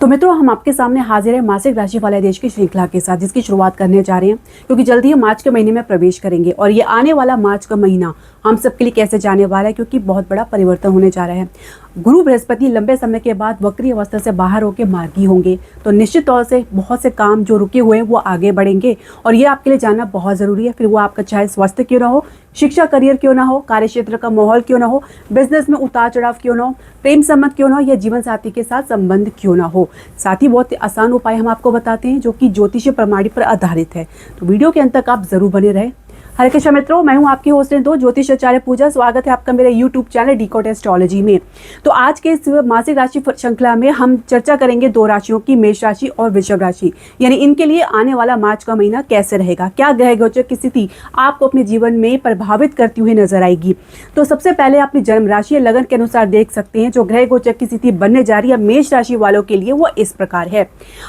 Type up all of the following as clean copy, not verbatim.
तो मित्रों, हम आपके सामने हाजिर है मासिक राशि वाले देश की श्रृंखला के साथ, जिसकी शुरुआत करने जा रहे हैं क्योंकि जल्दी ही मार्च के महीने में प्रवेश करेंगे। और ये आने वाला मार्च का महीना हम सबके लिए कैसे जाने वाला है, क्योंकि बहुत बड़ा परिवर्तन होने जा रहा है। गुरु बृहस्पति लंबे समय के बाद वक्री अवस्था से बाहर होकर मार्गी होंगे, तो निश्चित तौर से बहुत से काम जो रुके हुए हैं वो आगे बढ़ेंगे और ये आपके लिए जानना बहुत ज़रूरी है। फिर वो आपका चाहे स्वास्थ्य क्यों ना हो, शिक्षा करियर क्यों ना हो, कार्य क्षेत्र का माहौल क्यों ना हो, बिजनेस में उतार चढ़ाव क्यों ना हो, प्रेम संबंध क्यों ना हो या जीवन साथी के साथ संबंध क्यों ना हो। साथ ही बहुत आसान उपाय हम आपको बताते हैं जो कि ज्योतिषीय प्रणाली पर आधारित है। तो वीडियो के अंत तक आप जरूर बने रहे। हरे कृष्ण मित्रों, मैं हूं आपकी होस्ट दो ज्योतिष आचार्य पूजा। स्वागत है आपका मेरे YouTube चैनल डिकोड एस्ट्रोलॉजी में। तो आज के इस मासिक राशि श्रृंखला में हम चर्चा करेंगे दो राशियों की, मेष राशि और वृषभ राशि, यानी इनके लिए आने वाला मार्च का महीना कैसे रहेगा, क्या ग्रह गोचर की स्थिति आपको अपने जीवन में प्रभावित करती हुई नजर आएगी। तो सबसे पहले अपनी जन्म राशि लगन के अनुसार देख सकते हैं जो ग्रह गोचर की स्थिति बनने जा रही है मेष राशि वालों के लिए, वो इस प्रकार है।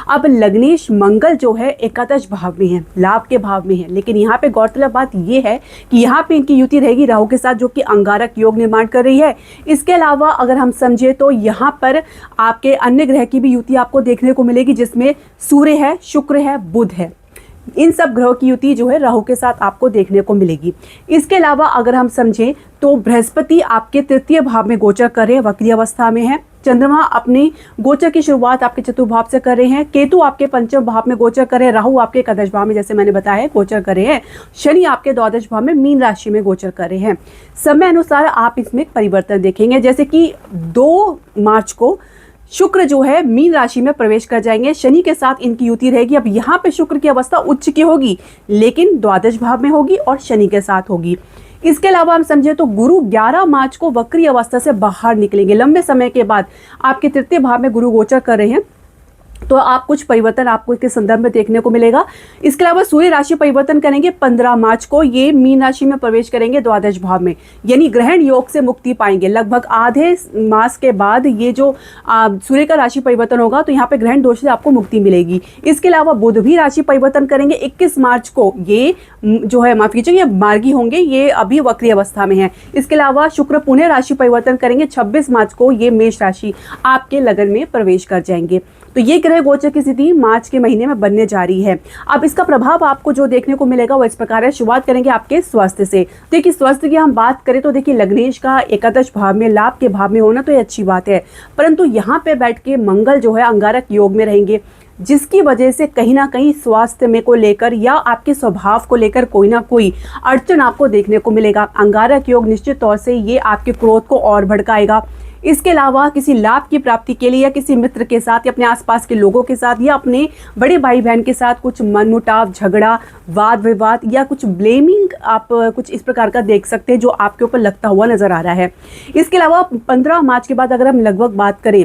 अब लग्नेश मंगल जो है एकादश भाव में है, लाभ के भाव में है, लेकिन यहाँ पे गौरतलब बात ये है कि यहाँ पे इनकी युति रहेगी राहु के साथ, जो कि अंगारक योग निर्माण कर रही है। इसके अलावा अगर हम समझे तो यहाँ पर आपके अन्य ग्रह की भी युति आपको देखने को मिलेगी, जिसमें सूर्य है, शुक्र है, बुध है। इन सब ग्रहों की युति जो है राहु के साथ आपको देखने को मिलेगी। इसके अलावा अगर हम समझें तो बृहस्पति आपके तृतीय भाव में गोचर कर रहे हैं, वक्री अवस्था में है। चंद्रमा अपनी गोचर की शुरुआत आपके चतुर्थ भाव से कर रहे हैं। केतु आपके पंचम भाव में गोचर कर रहे हैं। राहु आपके एकादश भाव में, जैसे मैंने बताया है, गोचर कर रहे हैं। शनि आपके द्वादश भाव में मीन राशि में गोचर कर रहे हैं। समय अनुसार आप इसमें परिवर्तन देखेंगे, जैसे कि 2 मार्च को शुक्र जो है मीन राशि में प्रवेश कर जाएंगे, शनि के साथ इनकी युति रहेगी। अब यहाँ पे शुक्र की अवस्था उच्च की होगी, लेकिन द्वादश भाव में होगी और शनि के साथ होगी। इसके अलावा हम समझे तो गुरु 11 मार्च को वक्री अवस्था से बाहर निकलेंगे। लंबे समय के बाद आपके तृतीय भाव में गुरु गोचर कर रहे हैं, तो आप कुछ परिवर्तन आपको इसके संदर्भ में देखने को मिलेगा। इसके अलावा सूर्य राशि परिवर्तन करेंगे 15 मार्च को, ये मीन राशि में प्रवेश करेंगे द्वादश भाव में, यानी ग्रहण योग से मुक्ति पाएंगे। लगभग आधे मास के बाद ये जो सूर्य का राशि परिवर्तन होगा, तो यहाँ पे ग्रहण दोष से आपको मुक्ति मिलेगी। इसके अलावा बुध भी राशि परिवर्तन करेंगे 21 मार्च को, ये जो है माफ कीजिए ये मार्गी होंगे, ये अभी वक्री अवस्था में है। इसके अलावा शुक्र पुनः राशि परिवर्तन करेंगे 26 मार्च को, ये मेष राशि आपके लगन में प्रवेश कर जाएंगे। तो ये ग्रह गोचर की स्थिति मार्च के महीने में बनने जा रही है। अब इसका प्रभाव आपको जो देखने को मिलेगा वो इस प्रकार है। शुरुआत करेंगे आपके स्वास्थ्य से। देखिए, स्वास्थ्य की हम बात करें तो देखिए लग्नेश का एकादश भाव में, लाभ के भाव में होना तो ये अच्छी बात है, परंतु यहाँ पे बैठ के मंगल जो है अंगारक योग में रहेंगे, जिसकी वजह से कहीं ना कहीं स्वास्थ्य में को लेकर या आपके स्वभाव को लेकर कोई ना कोई अड़चन आपको देखने को मिलेगा। अंगारक योग निश्चित तौर से ये आपके क्रोध को और भड़काएगा। इसके अलावा किसी लाभ की प्राप्ति के लिए या किसी मित्र के साथ या अपने आसपास के लोगों के साथ या अपने बड़े भाई बहन के साथ कुछ मनमुटाव, झगड़ा, वाद विवाद या कुछ ब्लेमिंग आप कुछ इस प्रकार का देख सकते हैं जो आपके ऊपर लगता हुआ नजर आ रहा है। इसके अलावा 15 मार्च के बाद अगर हम लगभग बात करें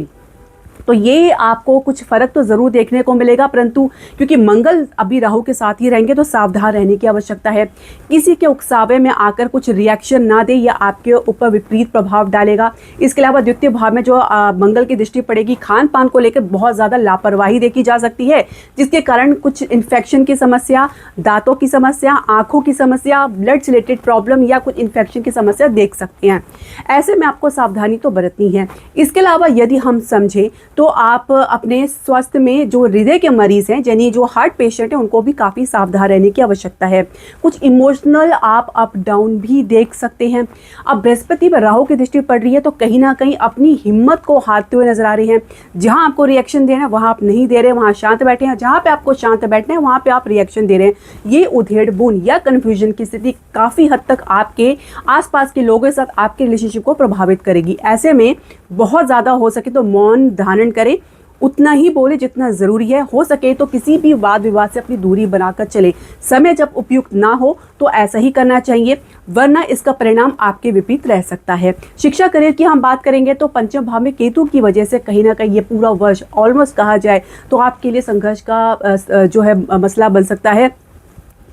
तो ये आपको कुछ फर्क तो जरूर देखने को मिलेगा, परंतु क्योंकि मंगल अभी राहु के साथ ही रहेंगे तो सावधान रहने की आवश्यकता है। किसी के उकसावे में आकर कुछ रिएक्शन ना दे या आपके ऊपर विपरीत प्रभाव डालेगा। इसके अलावा द्वितीय भाव में जो मंगल की दृष्टि पड़ेगी, खान पान को लेकर बहुत ज़्यादा लापरवाही देखी जा सकती है, जिसके कारण कुछ इन्फेक्शन की समस्या, दांतों की समस्या, आँखों की समस्या, ब्लड से रिलेटेड प्रॉब्लम या कुछ इन्फेक्शन की समस्या देख सकते हैं। ऐसे में आपको सावधानी तो बरतनी है। इसके अलावा यदि हम समझें तो आप अपने स्वास्थ्य में जो हृदय के मरीज हैं, यानी जो हार्ट पेशेंट हैं, उनको भी काफ़ी सावधान रहने की आवश्यकता है। कुछ इमोशनल आप अप डाउन भी देख सकते हैं। अब बृहस्पति पर राहु की दृष्टि पड़ रही है, तो कहीं ना कहीं अपनी हिम्मत को हारते हुए नजर आ रहे हैं। जहां आपको रिएक्शन देना है वहां आप नहीं दे रहे, वहां शांत बैठे हैं। जहां पे आपको शांत बैठना है वहां पे आप रिएक्शन दे रहे हैं। ये उधेड़ बुन या कन्फ्यूजन की स्थिति काफ़ी हद तक आपके आसपास के लोगों के साथ आपके रिलेशनशिप को प्रभावित करेगी। ऐसे में बहुत ज़्यादा हो सके तो मौन धारण करें, उतना ही बोले जितना ज़रूरी है। हो सके तो किसी भी वाद विवाद से अपनी दूरी बनाकर चले। समय जब उपयुक्त ना हो तो ऐसा ही करना चाहिए, वरना इसका परिणाम आपके विपरीत रह सकता है। शिक्षा करियर की हम बात करेंगे तो पंचम भाव में केतु की वजह से कहीं ना कहीं ये पूरा वर्ष ऑलमोस्ट कहा जाए तो आपके लिए संघर्ष का जो है मसला बन सकता है।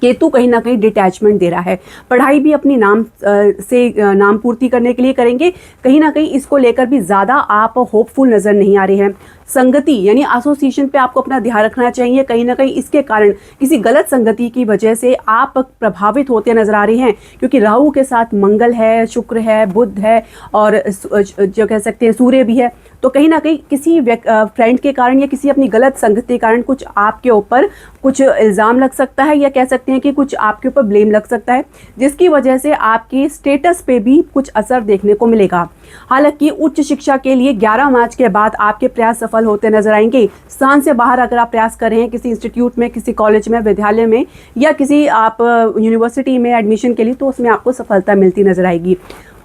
केतु कहीं ना कहीं डिटैचमेंट दे रहा है। पढ़ाई भी अपनी नाम पूर्ति करने के लिए करेंगे, कहीं ना कहीं इसको लेकर भी ज़्यादा आप होपफुल नज़र नहीं आ रहे हैं। संगति यानी एसोसिएशन पे आपको अपना ध्यान रखना चाहिए, कहीं ना कहीं इसके कारण किसी गलत संगति की वजह से आप प्रभावित होते नजर आ रहे हैं, क्योंकि राहु के साथ मंगल है, शुक्र है, बुध है और जो कह सकते हैं सूर्य भी है। तो कहीं ना कहीं किसी फ्रेंड के कारण या किसी अपनी गलत संगति के कारण कुछ आपके ऊपर कुछ इल्ज़ाम लग सकता है, या कह सकते हैं कि कुछ आपके ऊपर ब्लेम लग सकता है, जिसकी वजह से आपकी स्टेटस पे भी कुछ असर देखने को मिलेगा। हालांकि उच्च शिक्षा के लिए 11 मार्च के बाद आपके प्रयास सफल होते नजर आएंगे। स्थान से बाहर अगर आप प्रयास कर रहे हैं किसी इंस्टीट्यूट में, किसी कॉलेज में, विद्यालय में या किसी आप यूनिवर्सिटी में एडमिशन के लिए, तो उसमें आपको सफलता मिलती नजर आएगी।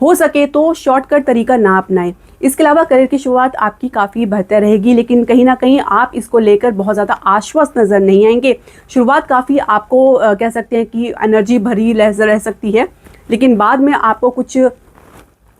हो सके तो शॉर्टकट तरीका ना अपनाएं। इसके अलावा करियर की शुरुआत आपकी काफ़ी बेहतर रहेगी, लेकिन कहीं ना कहीं आप इसको लेकर बहुत ज़्यादा आश्वस्त नज़र नहीं आएंगे। शुरुआत काफ़ी आपको कह सकते हैं कि एनर्जी भरी रह सकती है, लेकिन बाद में आपको कुछ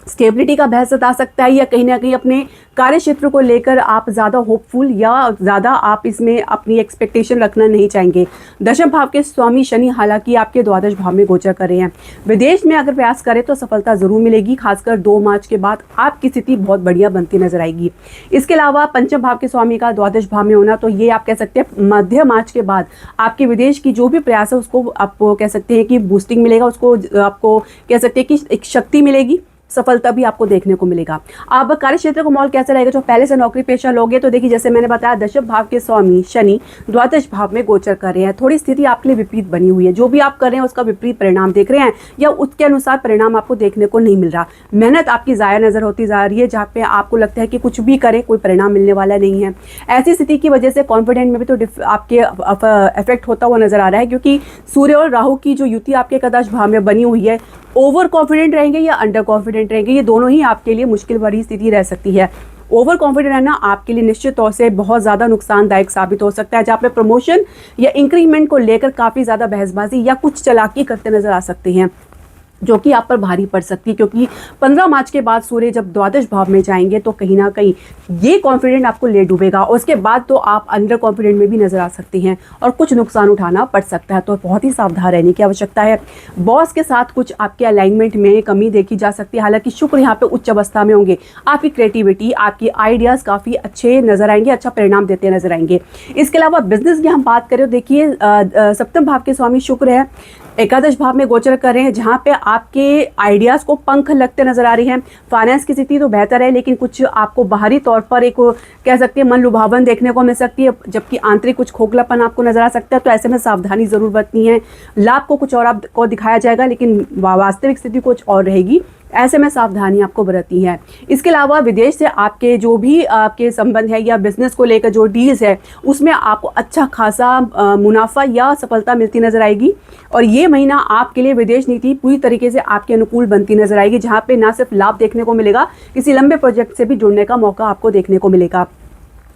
स्टेबिलिटी का बहस आ सकता है, या कहीं ना कहीं अपने कार्य क्षेत्र को लेकर आप ज़्यादा होपफुल या ज़्यादा आप इसमें अपनी एक्सपेक्टेशन रखना नहीं चाहेंगे। दशम भाव के स्वामी शनि हालांकि आपके द्वादश भाव में गोचर कर रहे हैं। विदेश में अगर प्रयास करें तो सफलता ज़रूर मिलेगी, खासकर 2 मार्च के बाद आपकी स्थिति बहुत बढ़िया बनती नजर आएगी। इसके अलावा पंचम भाव के स्वामी का द्वादश भाव में होना, तो ये आप कह सकते हैं मध्य मार्च के बाद आपके विदेश की जो भी प्रयास है उसको आपको कह सकते हैं कि बूस्टिंग मिलेगा, उसको आपको कह सकते हैं कि एक शक्ति मिलेगी, सफलता भी आपको देखने को मिलेगा। अब कार्य क्षेत्र का माहौल कैसा रहेगा? जो पहले से नौकरी पेशा लोग हैं, तो देखिए जैसे मैंने बताया दशम भाव के स्वामी शनि द्वादश भाव में गोचर कर रहे हैं। थोड़ी स्थिति आपके लिए विपरीत बनी हुई है, जो भी आप कर रहे हैं उसका विपरीत परिणाम देख रहे हैं या उसके अनुसार परिणाम आपको देखने को नहीं मिल रहा। मेहनत आपकी ज़ाया नजर होती जा रही है, जहाँ पे आपको लगता है कि कुछ भी करें कोई परिणाम मिलने वाला नहीं है। ऐसी स्थिति की वजह से कॉन्फिडेंट में भी तो आपके इफेक्ट होता हुआ नजर आ रहा है, क्योंकि सूर्य और राहु की जो युति आपके एकादश भाव में बनी हुई है, ओवर कॉन्फिडेंट रहेंगे या अंडर कॉन्फिडेंट रहेंगे, ये दोनों ही आपके लिए मुश्किल भरी स्थिति रह सकती है। ओवर कॉन्फिडेंट रहना आपके लिए निश्चित तौर से बहुत ज़्यादा नुकसानदायक साबित हो सकता है, जहाँ पे प्रमोशन या इंक्रीमेंट को लेकर काफ़ी ज़्यादा बहसबाजी या कुछ चालाकी करते नजर आ सकते हैं, जो कि आप पर भारी पड़ सकती है। क्योंकि 15 मार्च के बाद सूर्य जब द्वादश भाव में जाएंगे तो कहीं ना कहीं ये कॉन्फिडेंट आपको ले डूबेगा, और उसके बाद तो आप अंडर कॉन्फिडेंट में भी नजर आ सकती हैं और कुछ नुकसान उठाना पड़ सकता है। तो बहुत ही सावधान रहने की आवश्यकता है। बॉस के साथ कुछ आपके अलाइनमेंट में कमी देखी जा सकती है। हालांकि शुक्र यहाँ पे उच्च अवस्था में होंगे, आपकी क्रिएटिविटी, आपकी आइडियाज़ काफ़ी अच्छे नजर आएंगे, अच्छा परिणाम देते नजर आएंगे। इसके अलावा बिजनेस की हम बात करें, देखिए सप्तम भाव के स्वामी शुक्र है, एकादश भाव में गोचर कर रहे हैं, जहाँ पे आपके आइडियाज़ को पंख लगते नजर आ रही हैं। फाइनेंस की स्थिति तो बेहतर है, लेकिन कुछ आपको बाहरी तौर पर एक कह सकते हैं मन लुभावन देखने को मिल सकती है, जबकि आंतरिक कुछ खोखलापन आपको नजर आ सकता है। तो ऐसे में सावधानी ज़रूर बरतनी है। लाभ को कुछ और आपको दिखाया जाएगा, लेकिन वास्तविक स्थिति कुछ और रहेगी, ऐसे में सावधानी आपको बरतनी है। इसके अलावा विदेश से आपके जो भी आपके संबंध है या बिजनेस को लेकर जो डील्स है, उसमें आपको अच्छा खासा मुनाफा या सफलता मिलती नजर आएगी। और ये महीना आपके लिए विदेश नीति पूरी तरीके से आपके अनुकूल बनती नजर आएगी, जहाँ पे ना सिर्फ लाभ देखने को मिलेगा, किसी लंबे प्रोजेक्ट से भी जुड़ने का मौका आपको देखने को मिलेगा।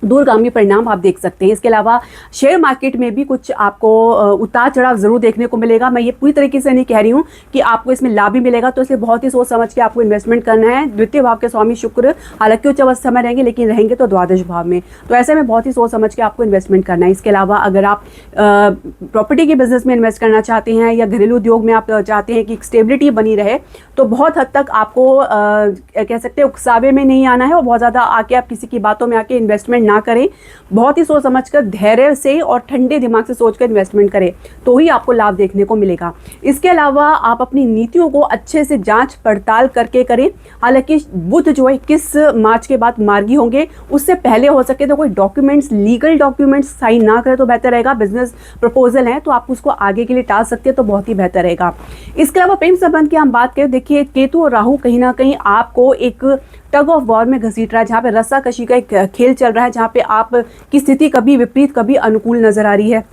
दूरगामी परिणाम आप देख सकते हैं। इसके अलावा शेयर मार्केट में भी कुछ आपको उतार चढ़ाव जरूर देखने को मिलेगा। मैं ये पूरी तरीके से नहीं कह रही हूँ कि आपको इसमें लाभ भी मिलेगा, तो इसलिए बहुत ही सोच समझ के आपको इन्वेस्टमेंट करना है। द्वितीय भाव के स्वामी शुक्र हालांकि उच्च अवस्था में रहेंगे, लेकिन रहेंगे तो द्वादश भाव में, तो ऐसे में बहुत ही सोच समझ के आपको इन्वेस्टमेंट करना है। इसके अलावा अगर आप प्रॉपर्टी के बिजनेस में इन्वेस्ट करना चाहते हैं या घरेलू उद्योग में आप चाहते हैं कि स्टेबिलिटी बनी रहे, तो बहुत हद तक आपको कह सकते हैं उकसावे में नहीं आना है और बहुत ज़्यादा आके आप किसी की बातों में आके इन्वेस्टमेंट ना करें। बहुत ही सोच समझकर, धैर्य से और ठंडे दिमाग से सोचकर इन्वेस्टमेंट करें, तो ही आपको लाभ देखने को मिलेगा। इसके अलावा आप अपनी नीतियों को अच्छे से जांच पड़ताल करके करें। हालांकि बुध जो है 21 मार्च के बाद मार्गी होंगे, उससे पहले हो सके तो कोई डॉक्यूमेंट्स, लीगल डॉक्यूमेंट्स साइन ना करें तो बेहतर रहेगा। बिजनेस प्रपोजल है तो आप उसको आगे के लिए टाल सकते हैं, तो बहुत ही बेहतर रहेगा। इसके अलावा प्रेम संबंध की हम बात करें, देखिए केतु और राहु कहीं ना कहीं आपको एक टग ऑफ वॉर में घसीट रहा है, जहाँ पे रस्साकशी का एक खेल चल रहा है, जहाँ पे आप की स्थिति कभी विपरीत कभी अनुकूल नजर आ रही है।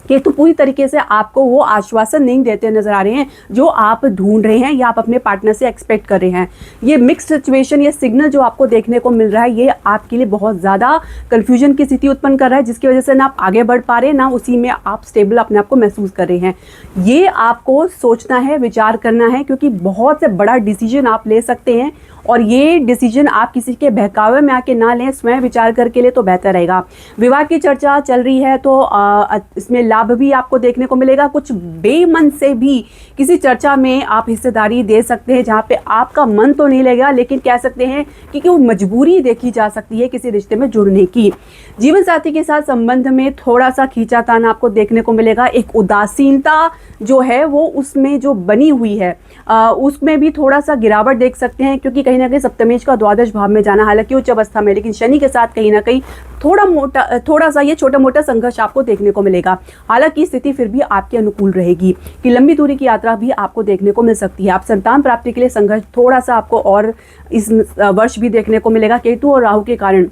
केतु पूरी तरीके से आपको वो आश्वासन नहीं देते नजर आ रहे हैं जो आप ढूंढ रहे हैं या आप अपने पार्टनर से एक्सपेक्ट कर रहे हैं। ये मिक्स सिचुएशन, ये सिग्नल जो आपको देखने को मिल रहा है, ये आपके लिए बहुत ज़्यादा कंफ्यूजन की स्थिति उत्पन्न कर रहा है, जिसकी वजह से ना आप आगे बढ़ पा रहे हैं, ना उसी में आप स्टेबल अपने आप को महसूस कर रहे हैं। ये आपको सोचना है, विचार करना है, क्योंकि बहुत से बड़ा डिसीजन आप ले सकते हैं और ये डिसीजन आप किसी के बहकावे में आके ना लें, स्वयं विचार करके ले तो बेहतर रहेगा। विवाह की चर्चा चल रही है तो इसमें लाभ लाभ भी आपको देखने को मिलेगा। कुछ बेमन से भी किसी चर्चा में आप हिस्सेदारी दे सकते हैं जहाँ पे आपका मन तो नहीं लगेगा, लेकिन कह सकते हैं कि वो मजबूरी देखी जा सकती है किसी रिश्ते में जुड़ने की। जीवन साथी के साथ संबंध में थोड़ा सा खींचातान आपको देखने को मिलेगा। एक उदासीनता जो है वो उसमें जो बनी हुई है उसमें भी थोड़ा सा गिरावट देख सकते हैं, क्योंकि कहीं ना कहीं सप्तमेश का द्वादश भाव में जाना, हालांकि उच्च अवस्था में, लेकिन शनि के साथ कहीं ना कहीं थोड़ा सा ये छोटा मोटा संघर्ष आपको देखने को मिलेगा। हालांकि स्थिति फिर भी आपके अनुकूल रहेगी कि लंबी दूरी की यात्रा भी आपको देखने को मिल सकती है। आप संतान प्राप्ति के लिए संघर्ष थोड़ा सा आपको और इस वर्ष भी देखने को मिलेगा। केतु और राहु के कारण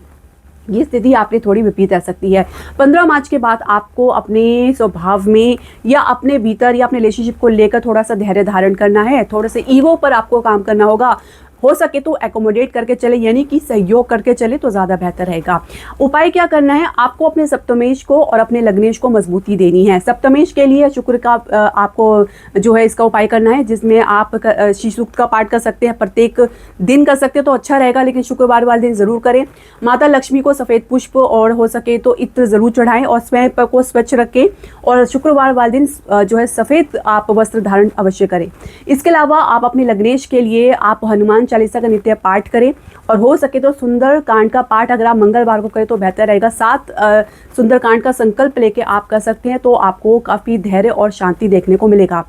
ये स्थिति आपके थोड़ी विपरीत रह सकती है। 15 मार्च के बाद आपको अपने स्वभाव में या अपने भीतर या अपने रिलेशनशिप को लेकर थोड़ा सा धैर्य धारण करना है। थोड़े से ईगो पर आपको काम करना होगा। हो सके तो एकोमोडेट करके चले, यानी कि सहयोग करके चले तो ज़्यादा बेहतर रहेगा। उपाय क्या करना है, आपको अपने सप्तमेश को और अपने लग्नेश को मजबूती देनी है। सप्तमेश के लिए शुक्र का आपको जो है इसका उपाय करना है, जिसमें आप श्री सूक्त का पाठ कर सकते हैं। प्रत्येक दिन कर सकते हो तो अच्छा रहेगा, लेकिन शुक्रवार वाले दिन ज़रूर करें। माता लक्ष्मी को सफ़ेद पुष्प और हो सके तो इत्र ज़रूर चढ़ाएं और स्वयं को स्वच्छ रखें, और शुक्रवार वाले दिन जो है सफ़ेद आप वस्त्र धारण अवश्य करें। इसके अलावा आप अपने लग्नेश के लिए आप हनुमान चालीसा का नित्य पाठ करें, और हो सके तो सुंदर कांड का पाठ अगर आप मंगलवार को करें तो बेहतर रहेगा। 7 सुंदर कांड का संकल्प लेके आप कर सकते हैं, तो आपको काफ़ी धैर्य और शांति देखने को मिलेगा।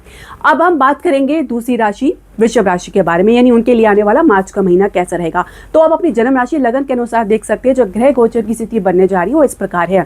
अब हम बात करेंगे दूसरी राशि वृषभ राशि के बारे में, यानी उनके लिए आने वाला मार्च का महीना कैसा रहेगा। तो आप अपनी जन्म राशि लगन के अनुसार देख सकते हैं। जो ग्रह गोचर की स्थिति बनने जा रही है वो इस प्रकार है।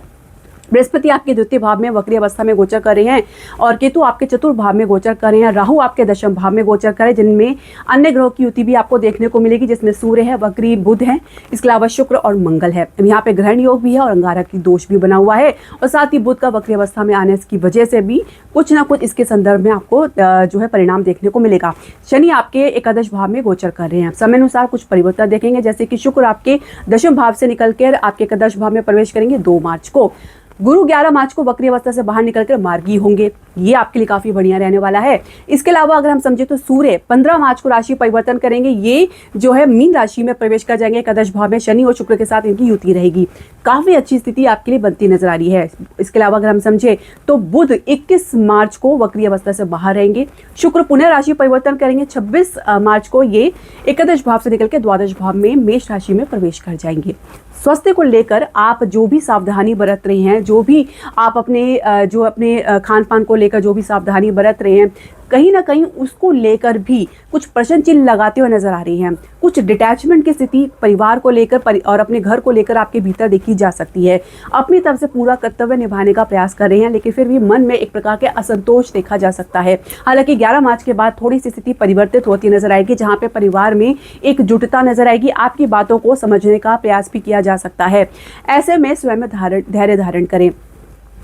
बृहस्पति आपके द्वितीय भाव में वक्री अवस्था में गोचर कर रहे हैं, और केतु आपके चतुर्थ भाव में गोचर कर रहे हैं। राहु आपके दशम भाव में गोचर कर रहे हैं, जिनमें अन्य ग्रहों की युति भी आपको देखने को मिलेगी, जिसमें सूर्य है, वक्री बुध है, इसके अलावा शुक्र और मंगल है। यहाँ पे ग्रहण योग भी है और अंगारक की दोष भी बना हुआ है, और साथ ही बुध का वक्री अवस्था में आने की वजह से भी कुछ ना कुछ इसके संदर्भ में आपको जो है परिणाम देखने को मिलेगा। शनि आपके एकादश भाव में गोचर कर रहे हैं। समय अनुसार कुछ परिवर्तन देखेंगे, जैसे कि शुक्र आपके दशम भाव से निकलकर आपके एकादश भाव में प्रवेश करेंगे 2 मार्च को। गुरु 11 मार्च को वक्री अवस्था से बाहर निकलकर मार्गी होंगे, ये आपके लिए काफी बढ़िया रहने वाला है। इसके अलावा अगर हम समझे तो सूर्य 15 मार्च को राशि परिवर्तन करेंगे, ये जो है मीन राशि में प्रवेश कर जाएंगे एकादश भाव में। शनि और शुक्र के साथ इनकी युति रहेगी, काफी अच्छी स्थिति आपके लिए बनती नजर आ रही है। इसके अलावा अगर हम समझे तो बुध 21 मार्च को वक्री अवस्था से बाहर रहेंगे। शुक्र पुनः राशि परिवर्तन करेंगे, 26 मार्च को ये एकादश भाव से निकल के द्वादश भाव में मेष राशि में प्रवेश कर जाएंगे। स्वास्थ्य को लेकर आप जो भी सावधानी बरत रहे हैं, जो भी आप अपने खान पान को लेकर जो भी सावधानी बरत रहे हैं, कहीं ना कहीं उसको लेकर भी कुछ प्रश्न चिन्ह लगाते हुए नजर आ रही हैं। कुछ डिटैचमेंट की स्थिति परिवार को लेकर और अपने घर को लेकर आपके भीतर देखी जा सकती है। अपनी तरफ से पूरा कर्तव्य निभाने का प्रयास कर रहे हैं, लेकिन फिर भी मन में एक प्रकार के असंतोष देखा जा सकता है। हालांकि 11 मार्च के बाद थोड़ी सी स्थिति परिवर्तित होती नजर आएगी, जहाँ पे परिवार में एक जुटता नजर आएगी। आपकी बातों को समझने का प्रयास भी किया जा सकता है। ऐसे में स्वयं धैर्य धारण करें।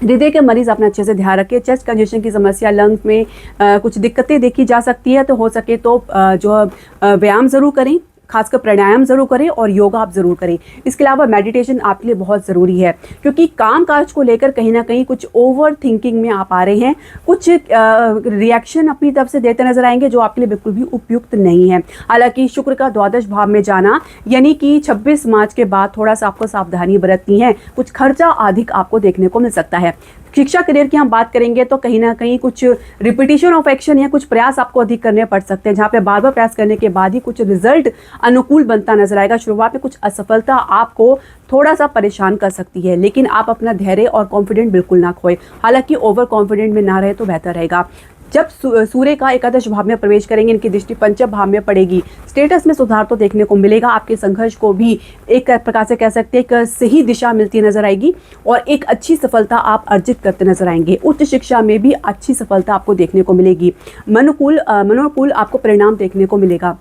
हृदय के मरीज अपना अच्छे से ध्यान रखें। चेस्ट कंजेशन की समस्या, लंग्स में कुछ दिक्कतें देखी जा सकती है, तो हो सके तो व्यायाम जरूर करें, खासकर प्राणायाम जरूर करें और योगा आप जरूर करें। इसके अलावा मेडिटेशन आपके लिए बहुत ज़रूरी है, क्योंकि काम काज को लेकर कहीं ना कहीं कुछ ओवर थिंकिंग में आप आ रहे हैं। कुछ रिएक्शन अपनी तरफ से देते नजर आएंगे जो आपके लिए बिल्कुल भी उपयुक्त नहीं है। हालांकि शुक्र का द्वादश भाव में जाना, यानी कि 26 मार्च के बाद थोड़ा सा आपको सावधानी बरतनी है। कुछ खर्चा अधिक आपको देखने को मिल सकता है। शिक्षा करियर की हम बात करेंगे तो कहीं ना कहीं कुछ रिपीटिशन ऑफ एक्शन या कुछ प्रयास आपको अधिक करने पड़ सकते हैं, जहाँ पे बार बार प्रयास करने के बाद ही कुछ रिजल्ट अनुकूल बनता नजर आएगा। शुरुआत में कुछ असफलता आपको थोड़ा सा परेशान कर सकती है, लेकिन आप अपना धैर्य और कॉन्फिडेंट बिल्कुल ना खोए। हालांकि ओवर कॉन्फिडेंट में ना रहे तो बेहतर रहेगा। जब सूर्य का एकादश भाव में प्रवेश करेंगे, इनकी दृष्टि पंचम भाव में पड़ेगी। स्टेटस में सुधार तो देखने को मिलेगा। आपके संघर्ष को भी एक प्रकार से कह सकते हैं एक सही दिशा मिलती नजर आएगी, और एक अच्छी सफलता आप अर्जित करते नजर आएंगे। उच्च शिक्षा में भी अच्छी सफलता आपको देखने को मिलेगी। मनोनुकूल आपको परिणाम देखने को मिलेगा।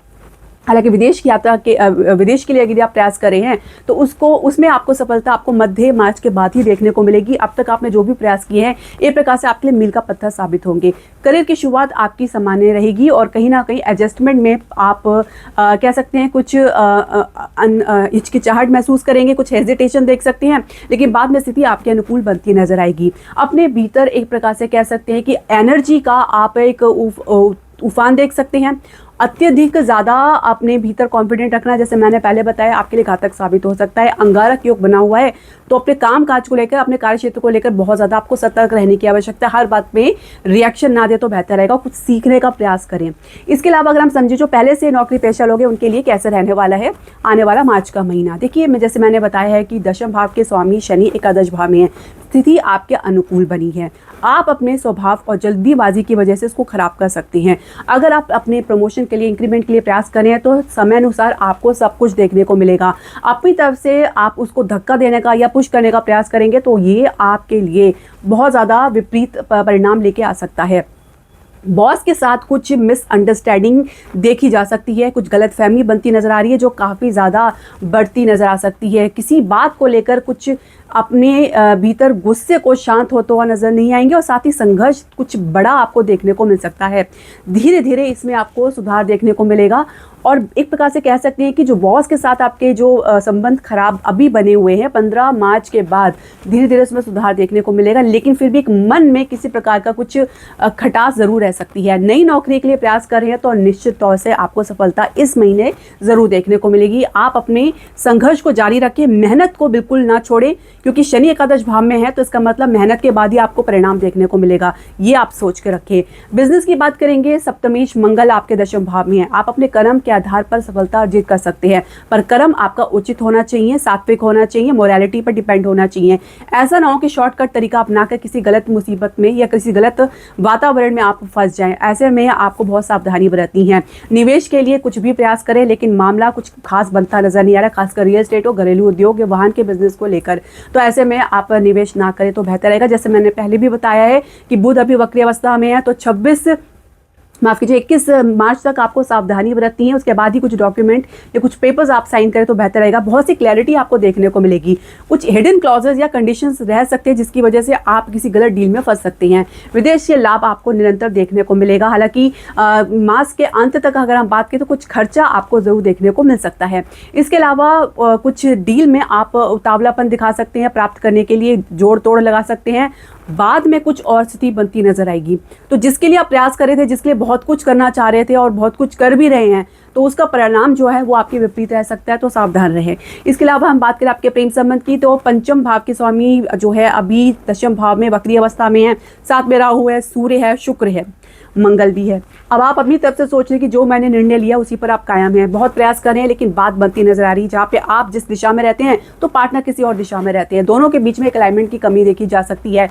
हालांकि विदेश की यात्रा के विदेश के लिए यदि आप प्रयास कर रहे हैं तो उसमें आपको सफलता आपको मध्य मार्च के बाद ही देखने को मिलेगी। अब तक आपने जो भी प्रयास किए हैं एक प्रकार से आपके लिए मील का पत्थर साबित होंगे। करियर की शुरुआत आपकी सामान्य रहेगी, और कहीं ना कहीं एडजस्टमेंट में आप कह सकते हैं कुछ हिचकिचाहट महसूस करेंगे, कुछ हेजिटेशन देख सकते हैं, लेकिन बाद में स्थिति आपके अनुकूल बनती नजर आएगी। अपने भीतर एक प्रकार से कह सकते हैं कि एनर्जी का आप एक उफान देख सकते हैं। अत्यधिक ज़्यादा अपने भीतर कॉन्फिडेंट रखना, जैसे मैंने पहले बताया, आपके लिए घातक साबित हो सकता है। अंगारक योग बना हुआ है, तो अपने काम काज को लेकर, अपने कार्य क्षेत्र को लेकर बहुत ज़्यादा आपको सतर्क रहने की आवश्यकता है। हर बात में रिएक्शन ना दे तो बेहतर रहेगा, कुछ सीखने का प्रयास करें। इसके अलावा अगर हम समझे जो पहले से नौकरी पेशा लोग हैं उनके लिए कैसे रहने वाला है आने वाला मार्च का महीना। देखिए, जैसे मैंने बताया है कि दशम भाव के स्वामी शनि एकादश भाव में है, स्थिति आपके अनुकूल बनी है। आप अपने स्वभाव और जल्दीबाजी की वजह से इसको खराब कर सकती हैं। अगर आप अपने प्रमोशन के लिए, इंक्रीमेंट के लिए प्रयास करें तो समय अनुसार आपको सब कुछ देखने को मिलेगा। अपनी तरफ से आप उसको धक्का देने का या पुश करने का प्रयास करेंगे तो ये आपके लिए बहुत ज़्यादा विपरीत परिणाम लेके आ सकता है। बॉस के साथ कुछ मिसअंडरस्टैंडिंग देखी जा सकती है, कुछ गलतफहमी बनती नज़र आ रही है जो काफ़ी ज़्यादा बढ़ती नज़र आ सकती है। किसी बात को लेकर कुछ अपने भीतर गुस्से को शांत होता हुआ नज़र नहीं आएंगे और साथ ही संघर्ष कुछ बड़ा आपको देखने को मिल सकता है। धीरे धीरे इसमें आपको सुधार देखने को मिलेगा और एक प्रकार से कह सकते हैं कि जो बॉस के साथ आपके जो संबंध खराब अभी बने हुए हैं, 15 मार्च के बाद धीरे धीरे उसमें सुधार देखने को मिलेगा, लेकिन फिर भी एक मन में किसी प्रकार का कुछ खटास ज़रूर रह सकती है। नई नौकरी के लिए प्रयास कर रहे हैं तो निश्चित तौर से आपको सफलता इस महीने ज़रूर देखने को मिलेगी। आप अपने संघर्ष को जारी रखें, मेहनत को बिल्कुल ना छोड़ें, क्योंकि शनि एकादश भाव में है तो इसका मतलब मेहनत के बाद ही आपको परिणाम देखने को मिलेगा, ये आप सोच के रखें। बिजनेस की बात करेंगे, सप्तमेश मंगल आपके दशम भाव में है। आप अपने कर्म के आधार पर सफलता अर्जित कर सकते हैं, पर कर्म आपका उचित होना चाहिए, सात्विक होना चाहिए, मोरालिटी पर डिपेंड होना चाहिए। ऐसा ना हो कि शॉर्टकट तरीका अपनाकर किसी गलत मुसीबत में या किसी गलत वातावरण में आप फंस जाएं। ऐसे में आपको बहुत सावधानी बरतनी है। निवेश के लिए कुछ भी प्रयास करें, लेकिन मामला कुछ खास बनता नजर नहीं आ रहा, खासकर रियल एस्टेट हो, घरेलू उद्योग या वाहन के बिजनेस को लेकर, तो ऐसे में आप निवेश ना करें तो बेहतर रहेगा। जैसे मैंने पहले भी बताया है कि बुध अभी वक्री अवस्था में है, तो 21 मार्च तक आपको सावधानी बरतनी है। उसके बाद ही कुछ डॉक्यूमेंट या कुछ पेपर्स आप साइन करें तो बेहतर रहेगा। बहुत सी क्लैरिटी आपको देखने को मिलेगी। कुछ हिडन क्लॉजेस या कंडीशंस रह सकते हैं जिसकी वजह से आप किसी गलत डील में फंस सकते हैं। विदेश से लाभ आपको निरंतर देखने को मिलेगा। हालांकि मास के अंत तक अगर हम बात करें तो कुछ खर्चा आपको ज़रूर देखने को मिल सकता है। इसके अलावा कुछ डील में आप उतावलापन दिखा सकते हैं, प्राप्त करने के लिए जोड़ तोड़ लगा सकते हैं, बाद में कुछ और स्थिति बनती नजर आएगी। तो जिसके लिए आप प्रयास कर रहे थे, जिसके लिए बहुत कुछ करना चाह रहे थे और बहुत कुछ कर भी रहे हैं, तो उसका परिणाम जो है वो आपके विपरीत रह सकता है, तो सावधान रहें। इसके अलावा हम बात करें आपके प्रेम संबंध की, तो पंचम भाव के स्वामी जो है अभी दशम भाव में वक्री अवस्था में है। साथ में राहु है, सूर्य है, शुक्र है, मंगल भी है। अब आप अपनी तरफ से सोच रहे कि जो मैंने निर्णय लिया उसी पर आप कायम हैं, बहुत प्रयास कर रहे हैं, लेकिन बात बनती नजर आ रही है जहाँ पे आप जिस दिशा में रहते हैं तो पार्टनर किसी और दिशा में रहते हैं। दोनों के बीच में एक अलाइनमेंट की कमी देखी जा सकती है।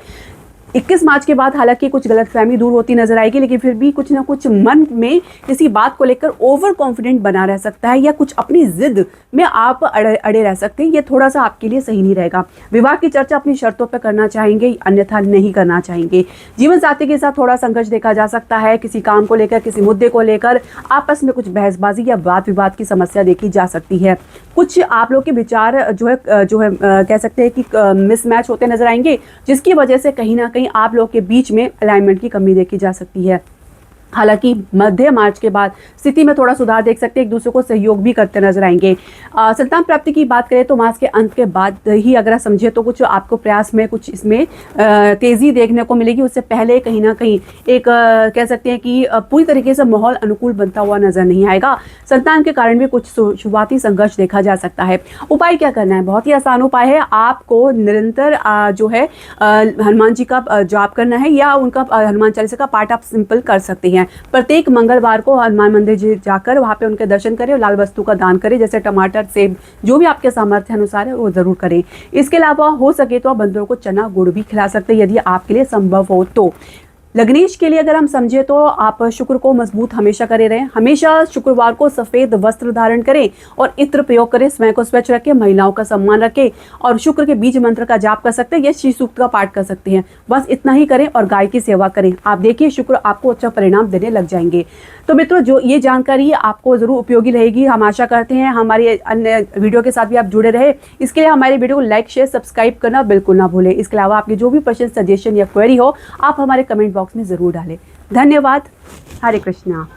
21 मार्च के बाद हालांकि कुछ गलतफहमी दूर होती नजर आएगी, लेकिन फिर भी कुछ ना कुछ मन में किसी बात को लेकर ओवर कॉन्फिडेंट बना रह सकता है या कुछ अपनी जिद में आप अड़े रह सकते हैं। ये थोड़ा सा आपके लिए सही नहीं रहेगा। विवाह की चर्चा अपनी शर्तों पर करना चाहेंगे, अन्यथा नहीं करना चाहेंगे। जीवन साथी के साथ थोड़ा संघर्ष देखा जा सकता है, किसी काम को लेकर, किसी मुद्दे को लेकर आपस में कुछ बहसबाजी या वाद विवाद की समस्या देखी जा सकती है। कुछ आप लोग के विचार जो है कह सकते हैं कि मिसमैच होते नजर आएंगे, जिसकी वजह से कहीं ना कहीं आप लोग के बीच में अलाइनमेंट की कमी देखी जा सकती है। हालांकि मध्य मार्च के बाद स्थिति में थोड़ा सुधार देख सकते हैं, एक दूसरे को सहयोग भी करते नजर आएंगे। संतान प्राप्ति की बात करें तो मास के अंत के बाद ही अगर समझे तो कुछ आपको प्रयास में कुछ इसमें तेज़ी देखने को मिलेगी। उससे पहले कहीं ना कहीं एक कह सकते हैं कि पूरी तरीके से माहौल अनुकूल बनता हुआ नजर नहीं आएगा। संतान के कारण भी कुछ शुरुआती संघर्ष देखा जा सकता है। उपाय क्या करना है? बहुत ही आसान उपाय है। आपको निरंतर जो है हनुमान जी का जाप करना है या उनका हनुमान चालीसा का पाठ आप सिंपल कर सकते हैं। प्रत्येक मंगलवार को हनुमान मंदिर जाकर वहां पे उनके दर्शन करें और लाल वस्तु का दान करें, जैसे टमाटर, सेब, जो भी आपके सामर्थ्य अनुसार है वो जरूर करें। इसके अलावा हो सके तो आप बंदरों को चना गुड़ भी खिला सकते हैं यदि आपके लिए संभव हो तो। लग्नेश के लिए अगर हम समझे तो आप शुक्र को मजबूत हमेशा करे रहें। हमेशा शुक्रवार को सफ़ेद वस्त्र धारण करें और इत्र प्रयोग करें, स्वयं को स्वच्छ रखें, महिलाओं का सम्मान रखें और शुक्र के बीज मंत्र का जाप कर सकते हैं या श्री सूक्त का पाठ कर सकते हैं। बस इतना ही करें और गाय की सेवा करें। आप देखिए शुक्र आपको अच्छा परिणाम देने लग जाएंगे। तो मित्रों, जो ये जानकारी आपको ज़रूर उपयोगी रहेगी, हम आशा करते हैं। हमारे अन्य वीडियो के साथ भी आप जुड़े रहे। इसके लिए हमारे वीडियो को लाइक, शेयर, सब्सक्राइब करना बिल्कुल ना भूलें। इसके अलावा आपके जो भी प्रश्न, सजेशन या क्वेरी हो आप हमारे कमेंट बॉक्स में ज़रूर डालें। धन्यवाद। हरे कृष्णा।